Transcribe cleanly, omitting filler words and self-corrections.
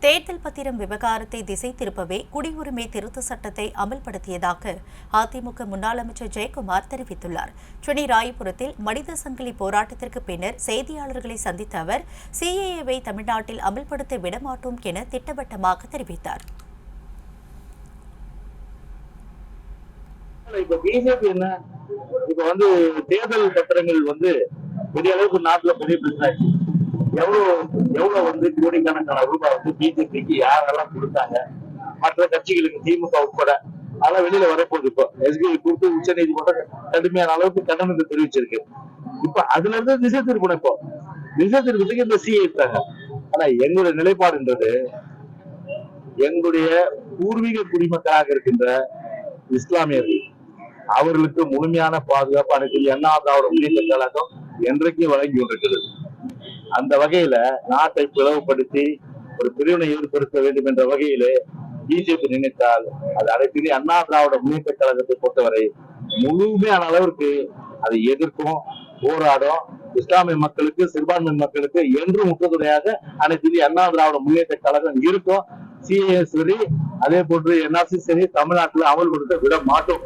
தேர்தல் பத்திரம் விவகாரத்தை திசை திருப்பவே குடியுரிமை திருத்த சட்டத்தை அமல்படுத்தியதாக அதிமுக முன்னாள் அமைச்சர் ஜெயக்குமார் தெரிவித்துள்ளார். சென்னை ராயபுரத்தில் மனித சங்கிலி போராட்டத்திற்கு பின்னர் செய்தியாளர்களை சந்தித்த அவர் சிஏஏவை தமிழ்நாட்டில் அமல்படுத்த விடமாட்டோம் என திட்டவட்டமாக தெரிவித்தார். இப்ப பிஜேபி என்ன இப்ப தேர்தல் பத்திரங்கள் பெரிய அளவுக்கு நாட்டுல பெரிய பிரச்சனை. எவ்வளவு கோடிக்கணக்கான ரூபாய் பிஜேபிக்கு யாரெல்லாம் கொடுத்தாங்க, மற்ற கட்சிகளுக்கு திமுக உட்பட அதெல்லாம் வெளியில வரப்போகுது. இப்போ எஸ்பிஐ கொடுத்து உச்ச நீதிமன்றம் கடுமையான அளவுக்கு கண்டனத்தை தெரிவிச்சிருக்கு. இப்ப அதுல இருந்து திசை திருப்பணும். இப்போ திசை திருப்பத்துக்கு இந்த சிஏ இருக்காங்க. ஆனா எங்களுடைய நிலைப்பாடுன்றது எங்களுடைய பூர்வீக குடிமக்களாக இருக்கின்ற இஸ்லாமியர்கள் அவர்களுக்கு முழுமையான பாதுகாப்பு அனைத்து அண்ணா திராவிட முன்னேற்ற கழகம் என்றைக்கும் வழங்கி கொண்டிருக்கிறது. அந்த வகையில நாட்டை பிளவுபடுத்தி ஒரு பிரிவினை ஏற்படுத்த வேண்டும் என்ற வகையிலே பிஜேபி நினைத்தால் அது அனைத்து அண்ணா திராவிட முன்னேற்ற கழகத்தை பொறுத்தவரை முழுமையான அளவிற்கு அதை எதிர்க்கும், போராடும். இஸ்லாமிய மக்களுக்கு, சிறுபான்மை மக்களுக்கு என்றும் முற்றுதுணையாக அனைத்து அண்ணா திராவிட முன்னேற்ற கழகம் இருக்கும். சிஏ சரி, அதே போன்று என்ஆர்சி சரி தமிழ்நாட்டில் அமல்படுத்த விட மாட்டோம்.